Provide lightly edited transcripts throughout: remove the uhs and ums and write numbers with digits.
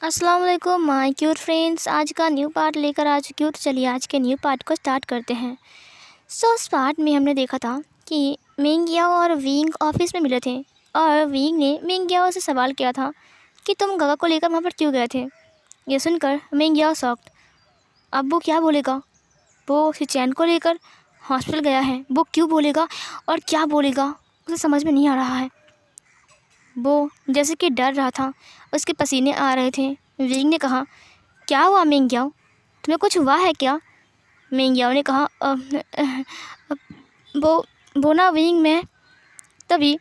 अस्सलाम वालेकुम my cute friends. आज का न्यू पार्ट लेकर आ चुकी हूँ, तो चलिए आज के न्यू पार्ट को स्टार्ट करते हैं। इस पार्ट में हमने देखा था कि मिंग याओ और विंग ऑफिस में मिले थे और विंग ने मिंग याओ से सवाल किया था कि तुम गगा को लेकर वहाँ पर क्यों गए थे। ये सुनकर मिंग याओ शॉक्ड। अब वो क्या बोलेगा, वो शिचैन को लेकर हॉस्पिटल गया है, वो क्यों बोलेगा और क्या बोलेगा उसे समझ में नहीं आ रहा है। वो जैसे कि डर रहा था, उसके पसीने आ रहे थे। विंग ने कहा, क्या हुआ मिंग याओ, तुम्हें कुछ हुआ है क्या। मिंग याओ ने कहा वो ना विंग में। तभी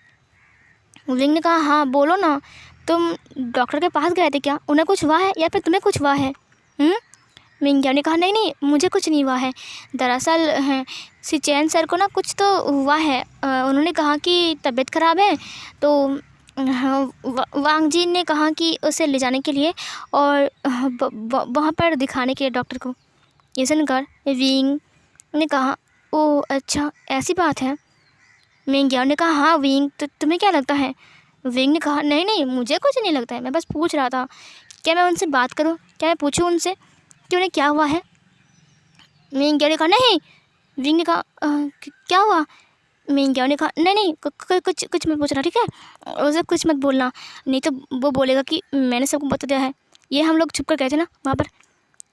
विंग ने कहा, हाँ बोलो ना, तुम डॉक्टर के पास गए थे क्या, उन्हें कुछ हुआ है या फिर तुम्हें कुछ हुआ है। मिंग याओ ने कहा, नहीं नहीं मुझे कुछ नहीं हुआ है। दरअसल शिचैन सर को ना कुछ तो हुआ है, उन्होंने कहा कि तबीयत ख़राब है, तो वांग जी ने कहा कि उसे ले जाने के लिए और वहाँ पर दिखाने के लिए डॉक्टर को। ये सुनकर विंग ने कहा, ओह अच्छा ऐसी बात है। मिंग याओ ने कहा, हाँ विंग तो तुम्हें क्या लगता है। विंग ने कहा, नहीं नहीं मुझे कुछ नहीं लगता है, मैं बस पूछ रहा था, क्या मैं उनसे बात करूँ, क्या मैं पूछूँ उनसे कि उन्हें क्या हुआ है। मिंग याओ ने कहा, नहीं। विंग ने कहा, क्या हुआ। मिंग याओ ने कहा, नहीं नहीं कुछ कुछ मत पूछना, ठीक है, उसे कुछ मत बोलना, नहीं तो वो बोलेगा कि मैंने सबको बता दिया है। ये हम लोग छुप कर गए थे ना वहाँ पर।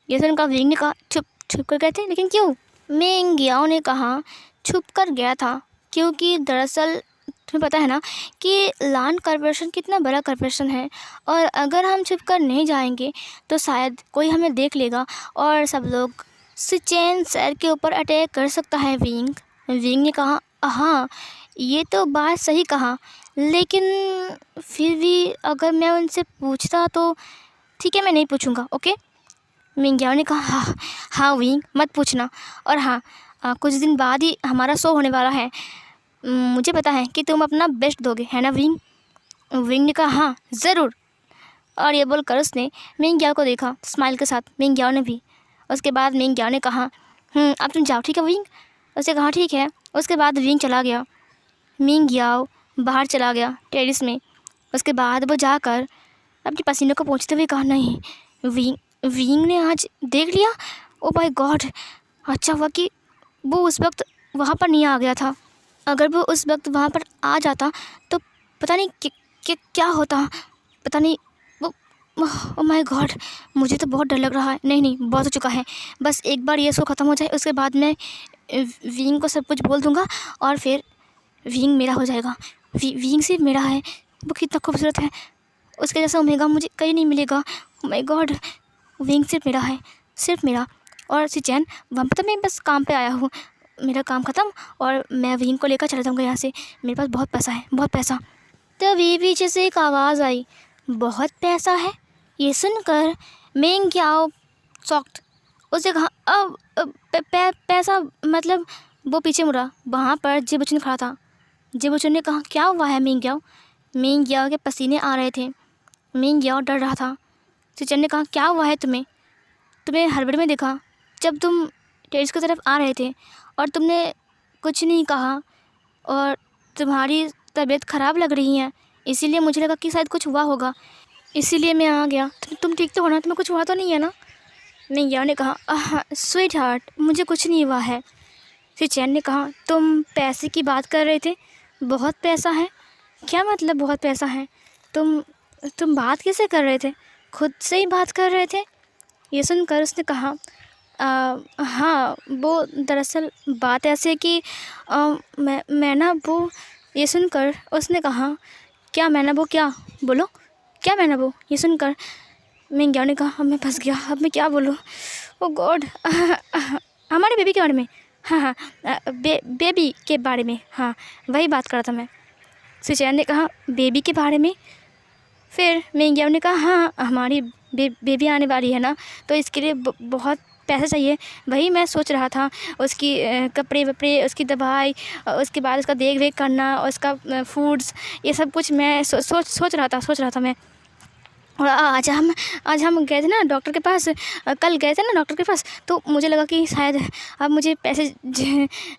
ये सुनकर विंग ने कहा, छुप छुप कर गए थे, लेकिन क्यों। मिंग याओ ने कहा, छुप कर गया था क्योंकि दरअसल तुम्हें पता है ना कि लान कॉर्पोरेशन कितना बड़ा कॉर्पोरेशन है, और अगर हम छुप कर नहीं जाएंगे तो शायद कोई हमें देख लेगा और सब लोग शिचैन सर के ऊपर अटैक कर सकता है। विंग ने कहा, हाँ ये तो बात सही कहा, लेकिन फिर भी अगर मैं उनसे पूछता तो। ठीक है मैं नहीं पूछूंगा, ओके। मिंग याओ ने कहा, हाँ हाँ विंग मत पूछना, और हाँ कुछ दिन बाद ही हमारा शो होने वाला है, मुझे पता है कि तुम अपना बेस्ट दोगे, है ना विंग। विंग ने कहा, हाँ ज़रूर। और ये बोलकर उसने मिंग याओ को देखा स्माइल के साथ, मिंग याओ ने भी। उसके बाद मिंग याओ ने कहा, अब तुम जाओ ठीक है विंग। उसने कहा, ठीक है। उसके बाद विंग चला गया। मिंग याओ बाहर चला गया टेरिस में। उसके बाद वो जाकर अपने पसीने को पोंछते हुए कहा, नहीं विंग ने आज देख लिया। ओ माय गॉड, अच्छा हुआ कि वो उस वक्त वहाँ पर नहीं आ गया था। अगर वो उस वक्त वहाँ पर आ जाता तो पता नहीं क्या होता, पता नहीं वो। ओ माय गॉड, मुझे तो बहुत डर लग रहा है। नहीं नहीं बहुत हो चुका है, बस एक बार ये शो ख़त्म हो जाए, उसके बाद मैं विंग को सब कुछ बोल दूँगा और फिर विंग मेरा हो जाएगा। विंग सिर्फ मेरा है, वो कितना खूबसूरत है, उसके जैसा ओमेगा मुझे कहीं नहीं मिलेगा। ओ माय गॉड, विंग सिर्फ मेरा है, सिर्फ मेरा। और शिचैन वहाँ पर तो मैं बस काम पे आया हूँ, मेरा काम ख़त्म और मैं विंग को लेकर चला जाऊँगा यहाँ से, मेरे पास बहुत पैसा है, बहुत पैसा। तभी पीछे से एक आवाज़ आई, बहुत पैसा है। ये सुनकर मिंग याओ शॉक्ड। उसे कहा, अब पैसा मतलब। वो पीछे मुड़ा, वहाँ पर जिबुचुन खड़ा था। जिबुचुन ने कहा, क्या हुआ है मिंग याओ। मिंग याओ के पसीने आ रहे थे, मिंग याओ डर रहा था। शिचैन ने कहा, क्या हुआ है तुम्हें हड़बड़ी में देखा जब तुम टेरिस की तरफ आ रहे थे और तुमने कुछ नहीं कहा, और तुम्हारी तबीयत ख़राब लग रही है, इसीलिए मुझे लगा कि शायद कुछ हुआ होगा, इसीलिए मैं आ गया। तुम ठीक तो हो ना, तुम्हें कुछ हुआ तो नहीं है ना। मिंग याओ ने कहा, स्वीट हार्ट मुझे कुछ नहीं हुआ है। शिचैन ने कहा, तुम पैसे की बात कर रहे थे, बहुत पैसा है। क्या मतलब बहुत पैसा है, तुम बात कैसे कर रहे थे, खुद से ही बात कर रहे थे। ये सुनकर उसने कहा, हाँ वो दरअसल बात ऐसे कि मैं ना वो। ये सुनकर उसने कहा, क्या मैं ना वो, क्या बोलो, क्या मैं ना वो। ये सुनकर मिंग याओ ने कहा, अब मैं फंस गया, अब मैं क्या बोलूँ। ओ गॉड, हमारे बेबी के बारे में, हाँ हाँ बेबी के बारे में, हाँ वही बात कर रहा था मैं। शिचैन ने कहा, बेबी के बारे में। फिर मिंग याओ ने कहा, हाँ हमारी बेबी आने वाली है ना, तो इसके लिए बहुत पैसा चाहिए, वही मैं सोच रहा था, उसकी कपड़े वपड़े, उसकी दवाई, उसके बाद उसका देख रेख करना, उसका फूड्स, ये सब कुछ मैं सोच रहा था मैं। और आज हम गए थे ना डॉक्टर के पास, कल गए थे ना डॉक्टर के पास, तो मुझे लगा कि शायद अब मुझे पैसे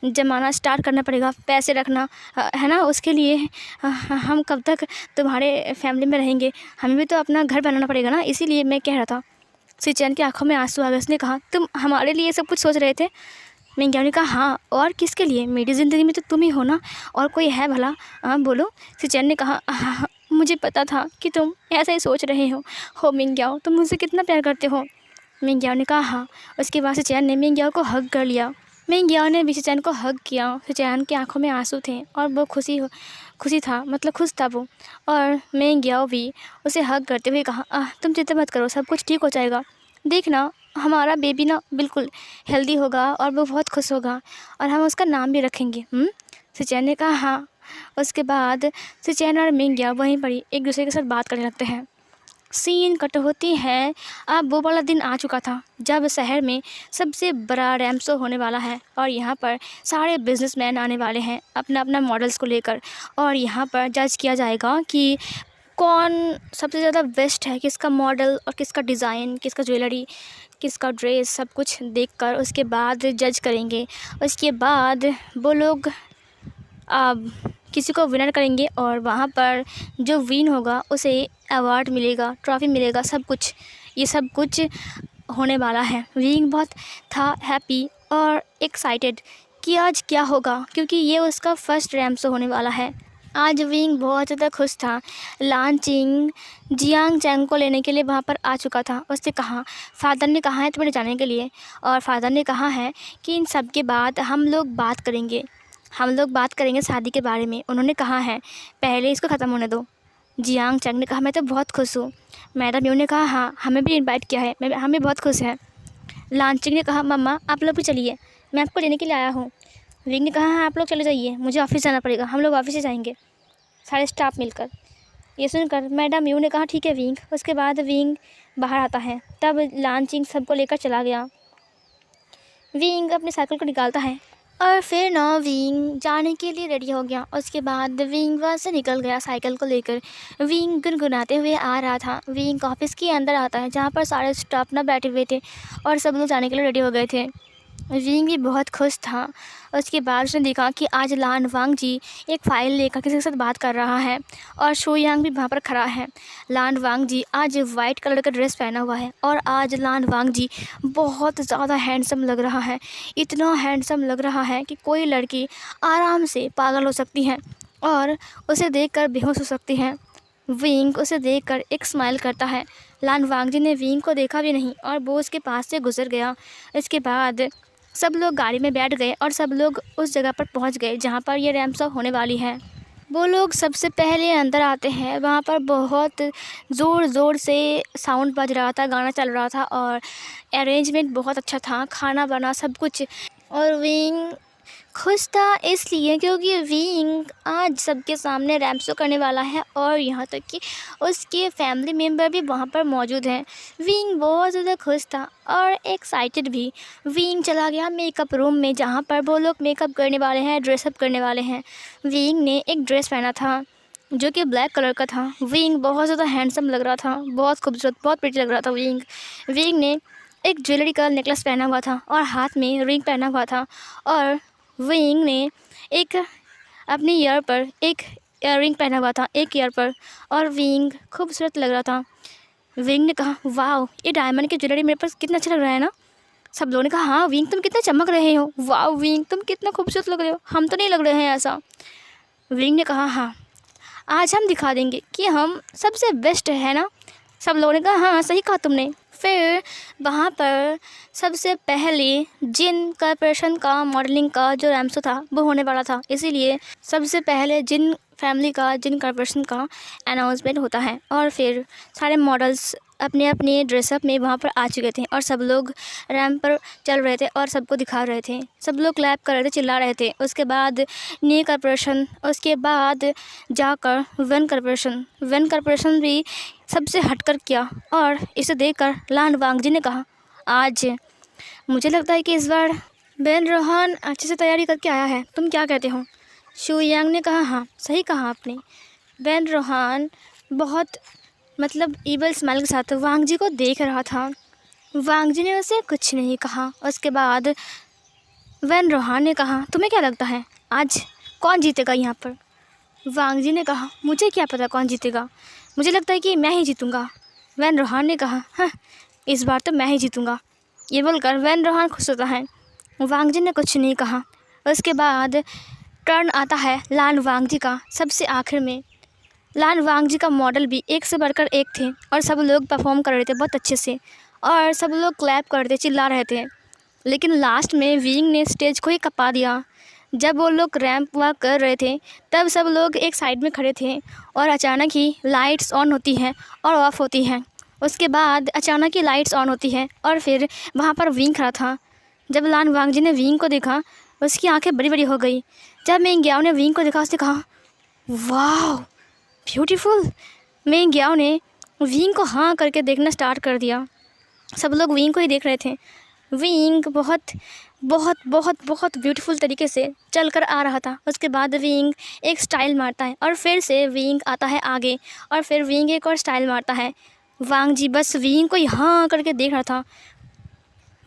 जमाना स्टार्ट करना पड़ेगा, पैसे रखना है ना, उसके लिए हम कब तक तुम्हारे फैमिली में रहेंगे, हमें भी तो अपना घर बनाना पड़ेगा ना, इसीलिए मैं कह रहा था। सिचैन की आंखों में आंसू आ गए। उसने कहा, तुम हमारे लिए सब कुछ सोच रहे थे? मिंग्याओ ने कहा, हाँ, और किसके लिए, मेरी ज़िंदगी में तो तुम ही हो ना, और कोई है भला? हाँ बोलो। सिचैन ने कहा, हाँ, मुझे पता था कि तुम ऐसा ही सोच रहे हो मिंग्याओ, तुम मुझसे कितना प्यार करते हो। मिंग्याओ ने कहा, हाँ। उसके बाद सिचैन ने मिंग्याओ को हग कर लिया। मिंग्याओ ने भी सिचैन को हग किया। सिचैन की आंखों में आंसू थे और वो खुशी था, मतलब खुश था वो। और मिंग्याओ भी उसे हग करते हुए कहा, तुम चिंता मत करो, सब कुछ ठीक हो जाएगा, देखना हमारा बेबी ना बिल्कुल हेल्दी होगा और वो बहुत खुश होगा, और हम उसका नाम भी रखेंगे। सिचैन ने कहा, हाँ। उसके बाद सिचैन और मिंग्याओ वहीं पर ही एक दूसरे के साथ बात करने लगते हैं। सीन कट होती है। अब वो वाला दिन आ चुका था जब शहर में सबसे बड़ा रैम्प शो होने वाला है, और यहाँ पर सारे बिजनेसमैन आने वाले हैं अपना अपना मॉडल्स को लेकर, और यहाँ पर जज किया जाएगा कि कौन सबसे ज़्यादा बेस्ट है, किसका मॉडल और किसका डिज़ाइन, किसका ज्वेलरी, किसका ड्रेस, सब कुछ देखकर उसके बाद जज करेंगे। उसके बाद वो लोग किसी को विनर करेंगे, और वहाँ पर जो विन होगा उसे अवार्ड मिलेगा, ट्रॉफ़ी मिलेगा, सब कुछ, ये सब कुछ होने वाला है। विंग बहुत था हैप्पी और एक्साइटेड कि आज क्या होगा, क्योंकि ये उसका फर्स्ट रैम्प शो होने वाला है। आज विंग बहुत ज़्यादा खुश था। लांचिंग जियांग चैंग को लेने के लिए वहाँ पर आ चुका था। उसने कहा, फ़ादर ने कहा है तुम्हें जाने के लिए, और फ़ादर ने कहा है कि इन सब के बाद हम लोग बात करेंगे शादी के बारे में। उन्होंने कहा है पहले इसको ख़त्म होने दो। जियांग चैंग ने कहा, मैं तो बहुत खुश हूँ। मैडम यू ने कहा, हाँ, हमें भी इनवाइट किया है, हम भी बहुत खुश हैं। लांचिंग ने कहा, मम्मा आप लोग भी चलिए, मैं आपको लेने के लिए आया हूँ। विंग ने कहा, हाँ आप लोग चले जाइए, मुझे ऑफिस जाना पड़ेगा, हम लोग ऑफिस से जाएंगे सारे स्टाफ मिलकर। ये सुनकर मैडम यू ने कहा, ठीक है विंग। उसके बाद विंग बाहर आता है, तब लांचिंग सबको लेकर चला गया। विंग अपने साइकिल को निकालता है और फिर ना विंग जाने के लिए रेडी हो गया। उसके बाद विंग वहाँ से निकल गया साइकिल को लेकर। विंग गुनगुनाते हुए आ रहा था। विंग ऑफिस के अंदर आता है जहाँ पर सारे स्टाफ ना बैठे हुए थे और सब लोग जाने के लिए रेडी हो गए थे। विंग भी बहुत खुश था। उसके बाद उसने देखा कि आज लान वांग जी एक फ़ाइल लेकर किसी के साथ बात कर रहा है, और शो यांग भी वहाँ पर खड़ा है। लान वांग जी आज वाइट कलर का ड्रेस पहना हुआ है, और आज लान वांग जी बहुत ज़्यादा हैंडसम लग रहा है। इतना हैंडसम लग रहा है कि कोई लड़की आराम से पागल हो सकती है और उसे देखकर बेहोश हो सकती है। विंग उसे देखकर एक स्माइल करता है। लान वांग जी ने विंग को देखा भी नहीं और वो उसके पास से गुजर गया। इसके बाद सब लोग गाड़ी में बैठ गए और सब लोग उस जगह पर पहुंच गए जहां पर ये रैम्प शो होने वाली है। वो लोग सबसे पहले अंदर आते हैं। वहाँ पर बहुत ज़ोर ज़ोर से साउंड बज रहा था, गाना चल रहा था, और अरेंजमेंट बहुत अच्छा था, खाना बना सब कुछ। और विंग खुश था इसलिए क्योंकि विंग आज सबके सामने रैम्प शो करने वाला है, और यहाँ तक कि उसके फैमिली मेम्बर भी वहाँ पर मौजूद हैं। विंग बहुत ज़्यादा खुश था और एक्साइटेड भी। विंग चला गया मेकअप रूम में जहाँ पर वो लोग मेकअप करने वाले हैं, ड्रेसअप करने वाले हैं। विंग ने एक ड्रेस पहना था जो कि ब्लैक कलर का था। विंग बहुत ज़्यादा हैंडसम लग रहा था, बहुत खूबसूरत, बहुत प्रिटी लग रहा था विंग ने एक ज्वेलरी का नेकलेस पहना हुआ था और हाथ में रिंग पहना हुआ था, और विंग ने एक अपनी ईयर पर एक इयररिंग पहना हुआ था, एक ईयर पर, और विंग खूबसूरत लग रहा था। विंग ने कहा, वाह, ये डायमंड की ज्वेलरी मेरे पास कितना अच्छा लग रहा है ना। सब लोगों ने कहा, हाँ विंग तुम कितना चमक रहे हो, वाह विंग तुम कितना खूबसूरत लग रहे हो, हम तो नहीं लग रहे हैं ऐसा। विंग ने कहा, हाँ आज हम दिखा देंगे कि हम सबसे बेस्ट है ना। सब लोगों ने कहा, हाँ सही कहा तुमने। फिर वहाँ पर सबसे पहले जिन कॉर्पोरेशन का मॉडलिंग का जो रैम्प शो था वो होने वाला था, इसीलिए सबसे पहले जिन फैमिली का, जिन कॉर्पोरेशन का अनाउंसमेंट होता है। और फिर सारे मॉडल्स अपने अपने ड्रेसअप में वहाँ पर आ चुके थे और सब लोग रैम्प पर चल रहे थे और सबको दिखा रहे थे। सब लोग क्लैप कर रहे थे, चिल्ला रहे थे। उसके बाद नी कॉर्पोरेशन, उसके बाद जाकर वन कॉर्पोरेशन भी सबसे हटकर किया, और इसे देखकर लान वांग जी ने कहा, आज मुझे लगता है कि इस बार बेन रोहान अच्छे से तैयारी करके आया है, तुम क्या कहते हो। शू यांग ने कहा, हाँ सही कहा आपने, बेन रोहान बहुत मतलब ईवल स्माइल के साथ वांग जी को देख रहा था। वांग जी ने उसे कुछ नहीं कहा। उसके बाद वैन रोहान ने कहा, तुम्हें क्या लगता है आज कौन जीतेगा यहाँ पर? वांग जी ने कहा, मुझे क्या पता कौन जीतेगा, मुझे लगता है कि मैं ही जीतूँगा। वैन रोहान ने कहा, हाँ, इस बार तो मैं ही जीतूँगा। ये बोलकर वैन रोहान खुश होता है। वांग जी ने कुछ नहीं कहा। उसके बाद टर्न आता है लान वांग जी का। सबसे आखिर में लान वांग जी का मॉडल भी एक से बढ़कर एक थे और सब लोग परफॉर्म कर रहे थे बहुत अच्छे से और सब लोग क्लैप कर रहे थे, चिल्ला रहे थे। लेकिन लास्ट में विंग ने स्टेज को ही कपा दिया। जब वो लोग रैंप वॉक कर रहे थे तब सब लोग एक साइड में खड़े थे और अचानक ही लाइट्स ऑन होती हैं और ऑफ़ होती हैं। उसके बाद अचानक ही लाइट्स ऑन होती है और फिर वहाँ पर विंग खड़ा था। जब लान वांग जी ने विंग को देखा उसकी आंखें बड़ी बड़ी हो गई। जब मिंग ग्याओ ने विंग को देखा उसने कहा, वाह ब्यूटीफुल। मिंग ग्याओ ने विंग को हाँ करके देखना स्टार्ट कर दिया। सब लोग विंग को ही देख रहे थे। विंग बहुत बहुत बहुत बहुत ब्यूटीफुल तरीके से चलकर आ रहा था। उसके बाद विंग एक स्टाइल मारता है और फिर से विंग आता है आगे और फिर विंग एक और स्टाइल मारता है। वांग जी बस विंग को यहाँ करके देख रहा था।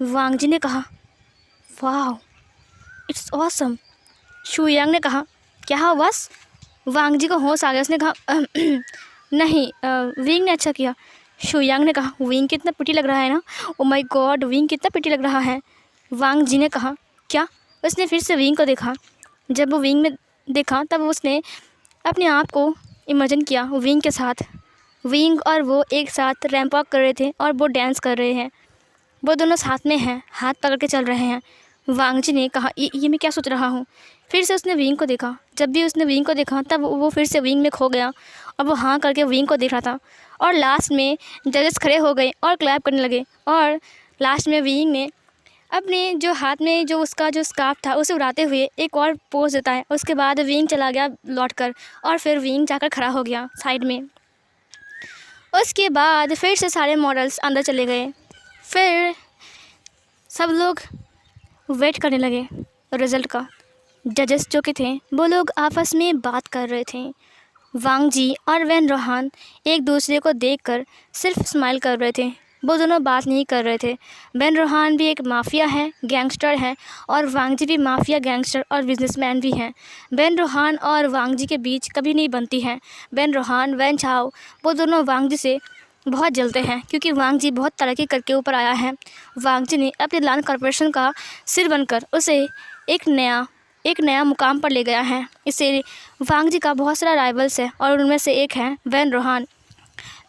वांग जी ने कहा, वाह इट्स ऑसम। शू यांग ने कहा, क्या हुआ बस? वांग जी को होश आ गया। उसने कहा, नहीं विंग ने अच्छा किया। शू यांग ने कहा, विंग कितना पिटी लग रहा है ना, ओ माय गॉड विंग कितना पिटी लग रहा है। वांग जी ने कहा, क्या? उसने फिर से विंग को देखा। जब वो विंग में देखा तब उसने अपने आप को इमेजिन किया विंग के साथ। विंग और वो एक साथ रैंप वॉक कर रहे थे और वो डांस कर रहे हैं। वो दोनों साथ में हैं, हाथ पकड़ के चल रहे हैं। वांग जी ने कहा, ये मैं क्या सोच रहा हूँ। फिर से उसने विंग को देखा। जब भी उसने विंग को देखा तब वो फिर से विंग में खो गया और वो हाँ करके विंग को देख रहा था। और लास्ट में जजेस खड़े हो गए और क्लैप करने लगे और लास्ट में विंग ने अपने जो हाथ में जो उसका जो स्कार्फ था उसे उड़ाते हुए एक और पोज देता है। उसके बाद विंग चला गया लौटकर और फिर विंग जाकर खड़ा हो गया साइड में। उसके बाद फिर से सारे मॉडल्स अंदर चले गए। फिर सब लोग वेट करने लगे रिज़ल्ट का। जजेस जो के थे वो लोग आपस में बात कर रहे थे। वांग जी और वैन रोहान एक दूसरे को देखकर सिर्फ स्माइल कर रहे थे, वो दोनों बात नहीं कर रहे थे। वैन रोहान भी एक माफिया है, गैंगस्टर है और वांग जी भी माफिया, गैंगस्टर और बिजनेसमैन भी हैं। वैन रोहान और वांग जी के बीच कभी नहीं बनती है। वैन रोहान, वैन झाओ वो दोनों वांग जी से बहुत जलते हैं क्योंकि वांग जी बहुत तरक्की करके ऊपर आया है। वांग जी ने अपने लान कॉरपोरेशन का सिर बनकर उसे एक नया मुकाम पर ले गया है। इससे वांग जी का बहुत सारा राइवल्स है और उनमें से एक है वैन रोहान।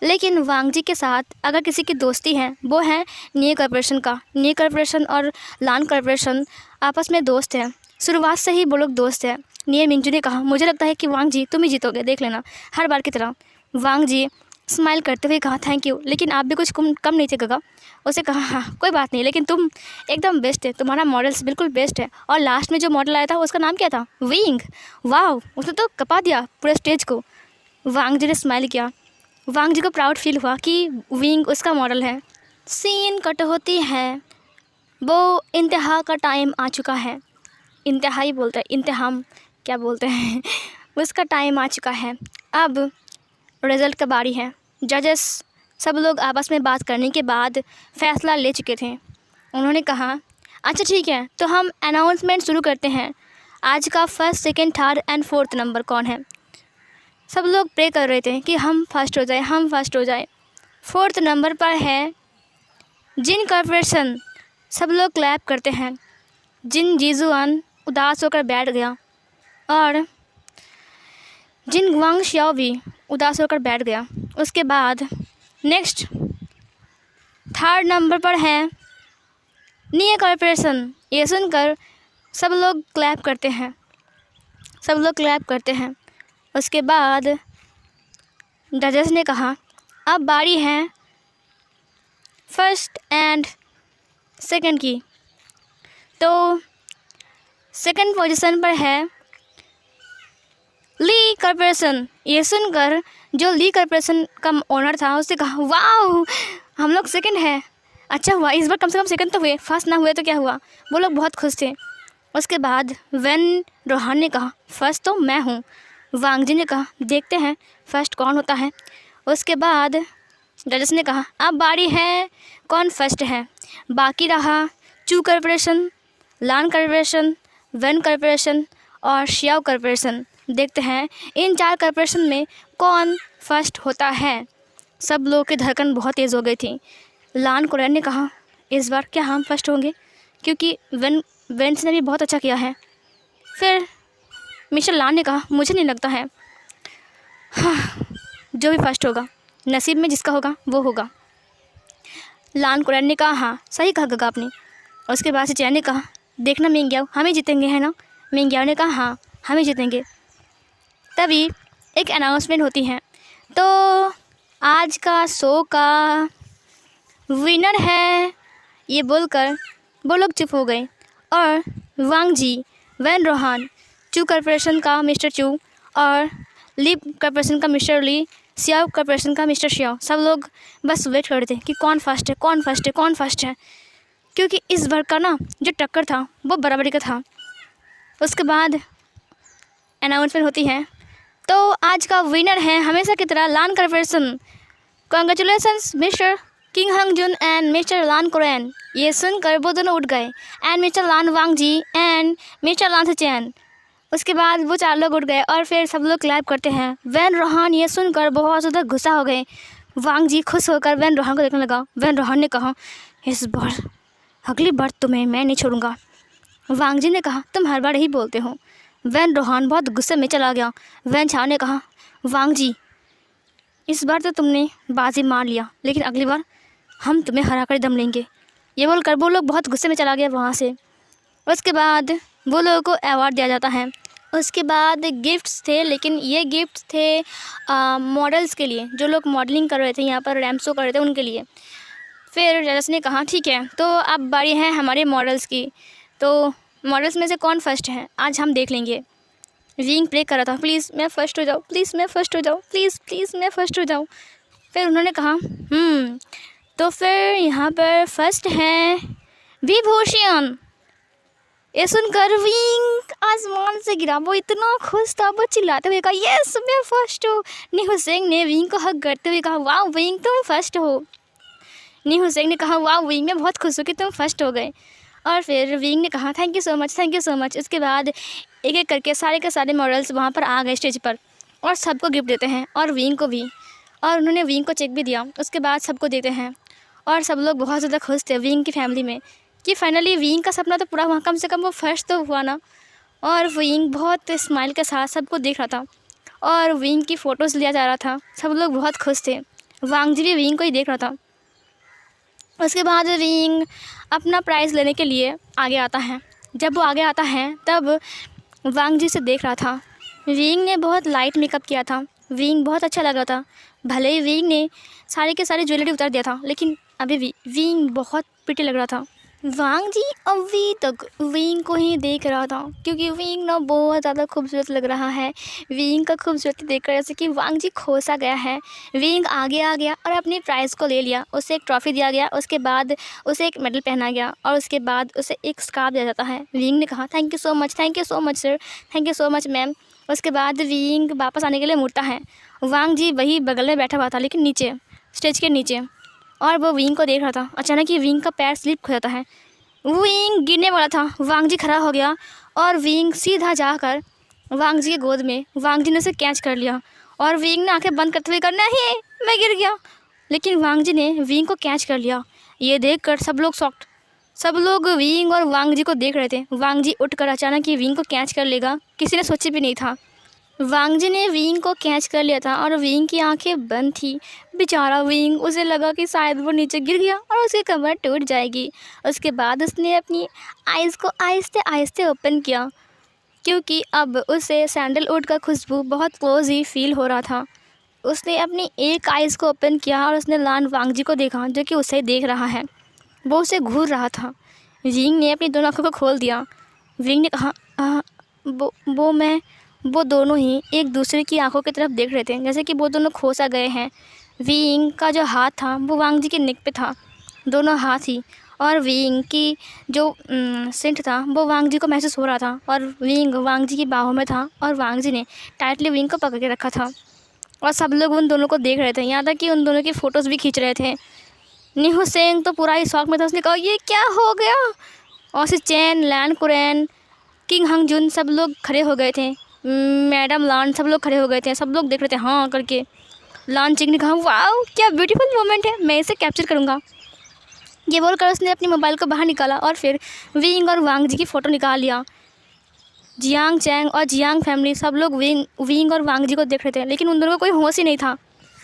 लेकिन वांग जी के साथ अगर किसी की दोस्ती है वो है नी कॉरपोरेशन का। नी कॉरपोरेशन और लान कॉरपोरेशन आपस में दोस्त हैं, शुरुआत से ही वो लोग दोस्त हैं। नी मिंगजू ने कहा, मुझे लगता है कि वांग जी तुम ही जीतोगे, देख लेना हर बार की तरह। वांग जी स्माइल करते हुए कहा, थैंक यू, लेकिन आप भी कुछ कम नहीं थे गगा। उसे कहा, हाँ कोई बात नहीं, लेकिन तुम एकदम बेस्ट है, तुम्हारा मॉडल्स बिल्कुल बेस्ट है। और लास्ट में जो मॉडल आया था उसका नाम क्या था? विंग। वाह, उसने तो कपा दिया पूरे स्टेज को। वांग जी ने स्माइल किया। वांग जी को प्राउड फील हुआ कि विंग उसका मॉडल है। सीन कट होती है, वो इंतहा का टाइम आ चुका है। इंतहा ही बोलते हैं, इंतहाम क्या बोलते हैं उसका टाइम आ चुका है। अब रिज़ल्ट का बारी है। जजेस सब लोग आपस में बात करने के बाद फ़ैसला ले चुके थे। उन्होंने कहा, अच्छा ठीक है, तो हम अनाउंसमेंट शुरू करते हैं। आज का first, second, third and fourth number कौन है? सब लोग प्रे कर रहे थे कि हम फर्स्ट हो जाए, हम फर्स्ट हो जाए। फोर्थ नंबर पर है जिन कॉरपोरेशन। सब लोग क्लैप करते हैं। जिन जीजुआन उदास होकर बैठ गया और जिन वांग शियाओ भी उदास होकर बैठ गया। उसके बाद नेक्स्ट थर्ड नंबर पर है नी कॉरपोरेशन। ये सुनकर सब लोग क्लैप करते हैं, सब लोग क्लैप करते हैं। उसके बाद जजेस ने कहा, अब बारी है फर्स्ट एंड सेकंड की। तो सेकंड पोजीशन पर है ली कॉरपोरेशन। ये सुनकर जो ली कॉरपोरेशन का ओनर था उसने कहा, वाह हम लोग सेकंड है, अच्छा हुआ, इस बार कम से कम सेकंड तो हुए, फर्स्ट ना हुए तो क्या हुआ। वो लोग बहुत खुश थे। उसके बाद वैन रोहान ने कहा, फर्स्ट तो मैं हूँ। वांग जी ने कहा, देखते हैं फर्स्ट कौन होता है। उसके बाद जजेस ने कहा अब बारी है कौन फर्स्ट है। बाकी रहा Chu corporation, Lan corporation, Wen corporation और शियाओ कॉर्पोरेशन। देखते हैं इन 4 कॉर्पोरेशन में कौन फर्स्ट होता है। सब लोगों की धड़कन बहुत तेज़ हो गई थी। लान कोरियन ने कहा इस बार क्या हम फर्स्ट होंगे, क्योंकि वेंस ने भी बहुत अच्छा किया है। फिर मिस्टर लान ने कहा मुझे नहीं लगता है। हाँ, जो भी फर्स्ट होगा, नसीब में जिसका होगा वो होगा। लान कोरियन ने कहा हाँ सही कहा गगा आपने। उसके बाद से चैन ने कहा देखना मिंग्याओ हम ही जीतेंगे है ना। मिंग्याओ ने कहा हाँ हम ही जीतेंगे। तभी एक अनाउंसमेंट होती है, तो आज का शो का विनर है ये बोलकर वो लोग चुप हो गए और वांग जी, वैन रोहान, चू कॉर्पोरेशन का मिस्टर चू और लिप कॉर्पोरेशन का मिस्टर ली, सियाओ कॉर्पोरेशन का मिस्टर शियाओ, सब लोग बस वेट कर रहे थे कि कौन फर्स्ट है कौन फर्स्ट है कौन फर्स्ट है, क्योंकि इस बार का ना जो टक्कर था वो बराबरी का था। उसके बाद अनाउंसमेंट होती है, तो आज का विनर है हमेशा की तरह Lan corporation. Congratulations mister King Hung Jun and mister Lan Korean. ये सुनकर वो दोनों उठ गए and mister Lan Wang Ji and mister Lan Chan. उसके बाद वो 4 लोग उठ गए और फिर सब लोग क्लैप करते हैं। वैन रोहान ये सुनकर बहुत ज़्यादा गुस्सा हो गए। वांग जी खुश होकर वैन रोहान को देखने लगा। वैन रोहान ने कहा इस बार अगली बार तुम्हें मैं नहीं छोड़ूंगा। वांग जी ने कहा तुम हर बार यही बोलते हो। वैन रोहान बहुत गुस्से में चला गया। वैन छाव ने कहा वांग जी इस बार तो तुमने बाजी मार लिया, लेकिन अगली बार हम तुम्हें हरा कर दम लेंगे। ये बोलकर वो लोग बहुत गुस्से में चला गया वहाँ से। उसके बाद वो लोगों को अवार्ड दिया जाता है। उसके बाद गिफ्ट्स थे, लेकिन ये गिफ्ट्स थे मॉडल्स के लिए, जो लोग मॉडलिंग कर रहे थे यहाँ पर रैम्प शो कर रहे थे उनके लिए। फिर जजेस ने कहा ठीक है तो अब बारी है हमारे मॉडल्स की, तो मॉडल्स में से कौन फर्स्ट है आज हम देख लेंगे। विंग प्रे कर रहा था प्लीज़ मैं फ़र्स्ट हो जाऊँ, प्लीज़ मैं फ़र्स्ट हो जाऊँ, प्लीज़ प्लीज़ मैं फ़र्स्ट हो जाऊँ। फिर उन्होंने कहा तो फिर यहाँ पर फर्स्ट है विभूषण। ये सुनकर विंग आसमान से गिरा। वो इतना खुश था, वो चिल्लाते हुए कहा यस मैं फर्स्ट हूँ। नी हुसैन ने विंग को हक करते हुए कहा वाह विंग तुम फर्स्ट हो। नी हुसैन ने कहा वाह विंग मैं बहुत खुश हूँ कि तुम फर्स्ट हो गए। और फिर विंग ने कहा thank you so much, thank you so much. उसके बाद एक एक करके सारे के सारे मॉडल्स वहाँ पर आ गए स्टेज पर और सबको गिफ्ट देते हैं और विंग को भी, और उन्होंने विंग को चेक भी दिया। उसके बाद सबको देते हैं और सब लोग बहुत ज़्यादा खुश थे विंग की फैमिली में कि फाइनली विंग का सपना तो पूरा हुआ, कम से कम वो फर्स्ट तो हुआ ना। और विंग बहुत स्माइल के साथ सबको देख रहा था और विंग की फ़ोटोज़ लिया जा रहा था। सब लोग बहुत खुश थे। वांग जी भी विंग को ही देख रहा था। उसके बाद विंग अपना प्राइज़ लेने के लिए आगे आता है। जब वो आगे आता है तब वांग जी से देख रहा था। विंग ने बहुत लाइट मेकअप किया था। विंग बहुत अच्छा लगा था। भले ही विंग ने सारे के सारे ज्वेलरी उतार दिया था, लेकिन अभी भी विंग बहुत प्रिटी लग रहा था। वांग जी अभी तक विंग को ही देख रहा था, क्योंकि विंग ना बहुत ज़्यादा खूबसूरत लग रहा है। विंग का खूबसूरती देखकर जैसे कि वांग जी खोसा गया है। विंग आगे आ गया और अपने प्राइज़ को ले लिया। उसे एक ट्रॉफ़ी दिया गया, उसके बाद उसे एक मेडल पहना गया और उसके बाद उसे एक स्कार्फ दिया जाता है। विंग ने कहा thank you so much, thank you so much sir, thank you so much ma'am. उसके बाद विंग वापस आने के लिए मुड़ता है। वांग जी वही बगल में बैठा हुआ था, लेकिन नीचे स्टेज के नीचे, और वो विंग को देख रहा था। अचानक ही विंग का पैर स्लिप हो जाता है। विंग गिरने वाला था। वांग जी खड़ा हो गया और विंग सीधा जाकर वांग जी के गोद में वांग जी ने उसे कैच कर लिया और विंग ने आंखें बंद करते हुए कहा नहीं मैं गिर गया, लेकिन वांग जी ने विंग को कैच कर लिया। ये देखकर सब लोग शॉक्ड, सब लोग विंग और वांग जी को देख रहे थे। वांग जी उठकर अचानक ही विंग को कैच कर लेगा, किसी ने सोचा भी नहीं था। वांग जी ने विंग को कैच कर लिया था और विंग की आंखें बंद थी। बेचारा विंग, उसे लगा कि शायद वो नीचे गिर गया और उसकी कमर टूट जाएगी। उसके बाद उसने अपनी आइज़ को आहिस्ते आहिस्ते ओपन किया, क्योंकि अब उसे सैंडलवुड का खुशबू बहुत क्लोज ही फील हो रहा था। उसने अपनी एक आइज़ को ओपन किया और उसने लान वांग जी को देखा, जो कि उसे देख रहा है। वो उसे घूर रहा था। विंग ने अपनी दोनों आँखों को खोल दिया। विंग ने कहा वो दोनों ही एक दूसरे की आंखों की तरफ देख रहे थे, जैसे कि वो दोनों खोसा गए हैं। विंग का जो हाथ था वो वांग जी के नेक पे था, दोनों हाथ ही, और विंग की जो सेंट था वो वांग जी को महसूस हो रहा था और विंग वांग जी की बाहों में था और वांग जी ने टाइटली विंग को पकड़ के रखा था। और सब लोग उन दोनों को देख रहे थे, यहाँ तक कि उन दोनों की फ़ोटोज़ भी खींच रहे थे। निहू सेंग तो पूरा ही शौक में था, उसने कहा ये क्या हो गया। और सी चैन, लैन कुरैन, किंग हंग जुन सब लोग खड़े हो गए थे। मैडम लान सब लोग खड़े हो गए थे, सब लोग देख रहे थे हाँ करके। लान चिंग ने कहा वाह क्या ब्यूटीफुल मोमेंट है, मैं इसे कैप्चर करूँगा। ये बोलकर उसने अपनी मोबाइल को बाहर निकाला और फिर विंग और वांग जी की फ़ोटो निकाल लिया। जियांग चैंग और जियांग फैमिली सब लोग विंग और वांग जी को देख रहे थे, लेकिन उन दोनों को कोई होश ही नहीं था।